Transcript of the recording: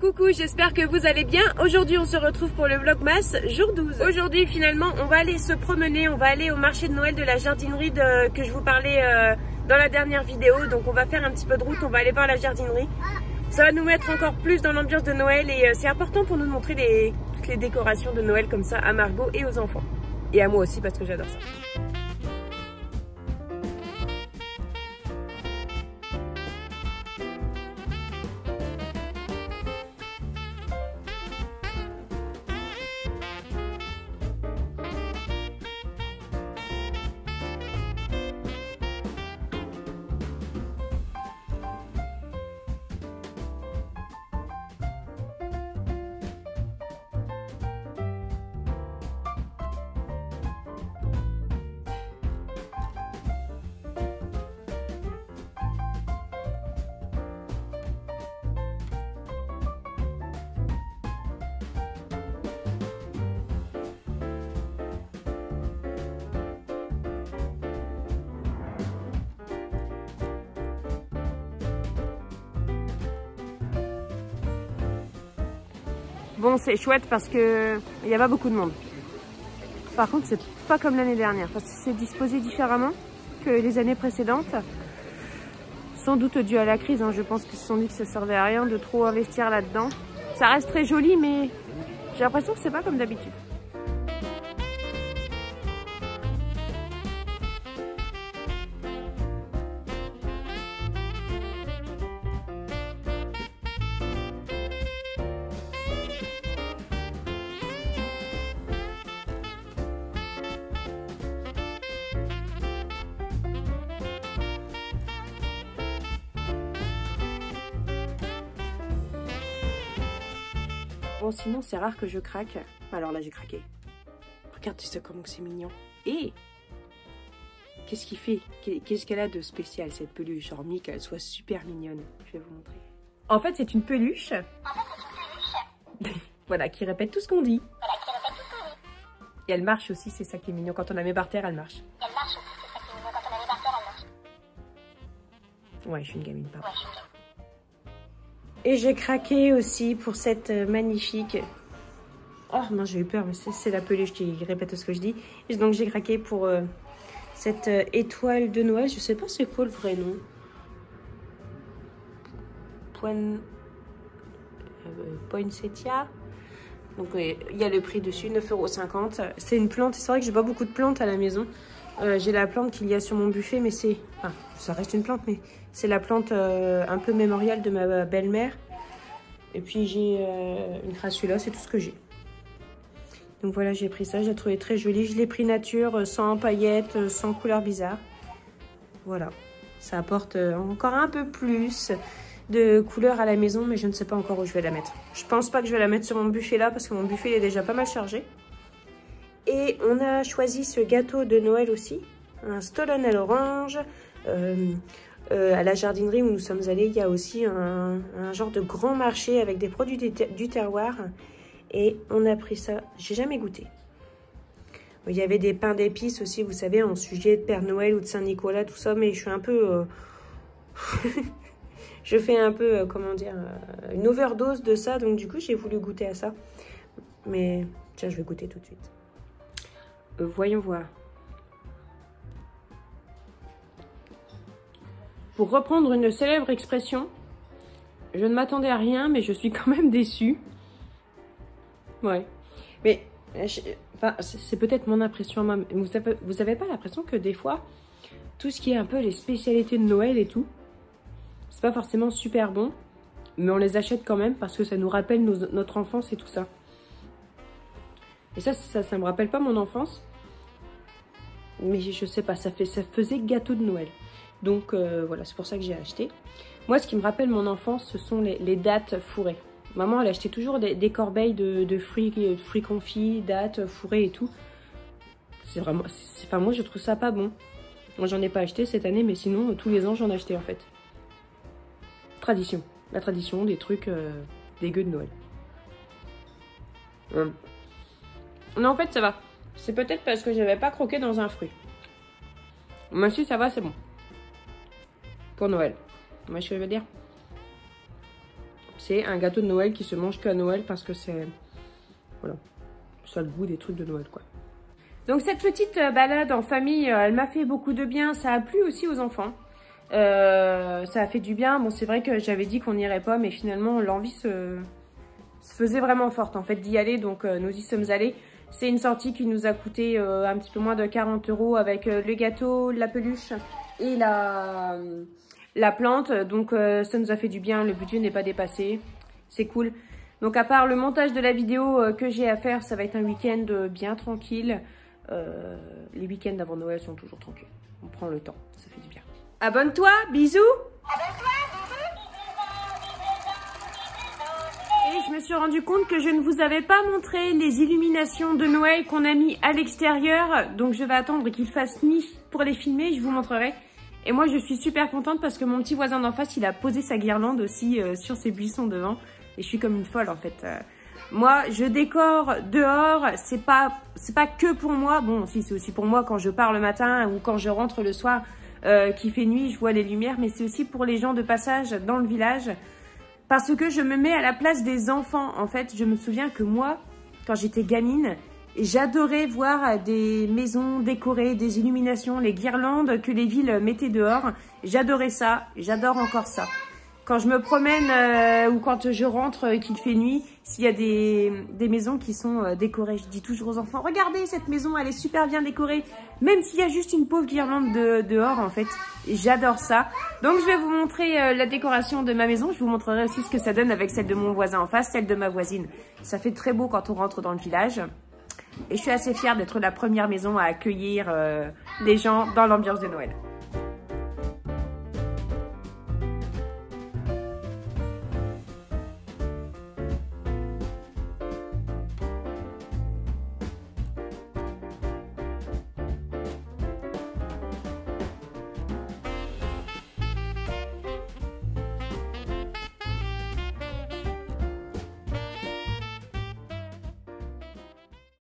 Coucou, j'espère que vous allez bien. Aujourd'hui on se retrouve pour le vlogmas jour 12. Aujourd'hui finalement on va aller se promener, on va aller au marché de Noël de la jardinerie que je vous parlais dans la dernière vidéo. Donc on va faire un petit peu de route, on va aller voir la jardinerie. Ça va nous mettre encore plus dans l'ambiance de Noël et c'est important pour nous de montrer toutes les décorations de Noël comme ça à Margot et aux enfants. Et à moi aussi parce que j'adore ça. Bon, c'est chouette parce que il n'y a pas beaucoup de monde. Par contre, c'est pas comme l'année dernière parce que c'est disposé différemment que les années précédentes. Sans doute dû à la crise, hein. Je pense qu'ils se sont dit que ça servait à rien de trop investir là-dedans. Ça reste très joli, mais j'ai l'impression que c'est pas comme d'habitude. Bon, sinon, c'est rare que je craque. Alors là, j'ai craqué. Regarde, tu sais comment c'est mignon. Et qu'est-ce qu'il fait? Qu'est-ce qu'elle a de spécial, cette peluche, hormis qu'elle soit super mignonne? Je vais vous montrer. En fait, c'est une peluche. Voilà, qui répète tout ce qu'on dit. Et elle marche aussi, c'est ça qui est mignon. Quand on la met par terre, elle marche. Ouais, je suis une gamine, pardon. Et j'ai craqué aussi pour cette magnifique... Oh non, j'ai eu peur, mais c'est la peluche qui répète ce que je dis. Et donc j'ai craqué pour cette étoile de Noël. Je sais pas c'est quoi le vrai nom. Poinsettia. Donc il y a le prix dessus, 9,50 €. C'est une plante. C'est vrai que j'ai pas beaucoup de plantes à la maison. J'ai la plante qu'il y a sur mon buffet, mais c'est... Enfin, ça reste une plante, mais c'est la plante un peu mémoriale de ma belle-mère. Et puis j'ai une crassula, c'est tout ce que j'ai. Donc voilà, j'ai pris ça, j'ai trouvé très joli. Je l'ai pris nature, sans paillettes, sans couleurs bizarres. Voilà, ça apporte encore un peu plus de couleurs à la maison, mais je ne sais pas encore où je vais la mettre. Je pense pas que je vais la mettre sur mon buffet là, parce que mon buffet est déjà pas mal chargé. Et on a choisi ce gâteau de Noël aussi, un stollen à l'orange. À la jardinerie où nous sommes allés, il y a aussi un genre de grand marché avec des produits du terroir. Et on a pris ça, j'ai jamais goûté. Il y avait des pains d'épices aussi, vous savez, en sujet de Père Noël ou de Saint-Nicolas, tout ça. Mais je suis un peu... je fais un peu, comment dire, une overdose de ça. Donc du coup, j'ai voulu goûter à ça. Mais tiens, je vais goûter tout de suite. Voyons voir. Pour reprendre une célèbre expression, je ne m'attendais à rien, mais je suis quand même déçue. Ouais. Mais enfin, c'est peut-être mon impression à moi. Vous avez pas l'impression que des fois, tout ce qui est un peu les spécialités de Noël et tout, c'est pas forcément super bon, mais on les achète quand même parce que ça nous rappelle notre enfance et tout ça. Et ça me rappelle pas mon enfance. Mais je sais pas, ça faisait gâteau de Noël. Donc voilà, c'est pour ça que j'ai acheté. Moi, ce qui me rappelle mon enfance, ce sont les dattes fourrées. Maman, elle achetait toujours des corbeilles de fruits confits, dattes fourrées et tout. C'est vraiment... Enfin, moi, je trouve ça pas bon. Moi, j'en ai pas acheté cette année, mais sinon, tous les ans, j'en achetais en fait. Tradition. La tradition des trucs dégueux de Noël. Non, en fait, ça va. C'est peut-être parce que j'avais pas croqué dans un fruit. Mais si, ça va, c'est bon. Pour Noël. Vous voyez ce que je veux dire? C'est un gâteau de Noël qui se mange qu'à Noël parce que c'est... Voilà, ça a le goût des trucs de Noël, quoi. Donc cette petite balade en famille, elle m'a fait beaucoup de bien. Ça a plu aussi aux enfants. Ça a fait du bien. Bon, c'est vrai que j'avais dit qu'on n'irait pas, mais finalement, l'envie se faisait vraiment forte, en fait, d'y aller. Donc, nous y sommes allés. C'est une sortie qui nous a coûté un petit peu moins de 40 € avec le gâteau, la peluche et la plante. Donc, ça nous a fait du bien. Le budget n'est pas dépassé. C'est cool. Donc, à part le montage de la vidéo que j'ai à faire, ça va être un week-end bien tranquille. Les week-ends avant Noël sont toujours tranquilles. On prend le temps. Ça fait du bien. Abonne-toi, bisous. Et je me suis rendu compte que je ne vous avais pas montré les illuminations de Noël qu'on a mis à l'extérieur. Donc je vais attendre qu'il fasse nuit pour les filmer, je vous montrerai. Et moi je suis super contente parce que mon petit voisin d'en face, il a posé sa guirlande aussi sur ses buissons devant. Et je suis comme une folle en fait. Moi je décore dehors, c'est pas que pour moi. Bon si, c'est aussi pour moi quand je pars le matin ou quand je rentre le soir. Qui fait nuit, je vois les lumières, mais c'est aussi pour les gens de passage dans le village, parce que je me mets à la place des enfants. En fait, je me souviens que moi, quand j'étais gamine, j'adorais voir des maisons décorées, des illuminations, les guirlandes que les villes mettaient dehors. J'adorais ça, j'adore encore ça. Quand je me promène ou quand je rentre et qu'il fait nuit, s'il y a des maisons qui sont décorées, je dis toujours aux enfants, regardez cette maison, elle est super bien décorée. Même s'il y a juste une pauvre guirlande dehors, en fait. J'adore ça. Donc je vais vous montrer la décoration de ma maison. Je vous montrerai aussi ce que ça donne avec celle de mon voisin en face, celle de ma voisine. Ça fait très beau quand on rentre dans le village. Et je suis assez fière d'être la première maison à accueillir les gens dans l'ambiance de Noël.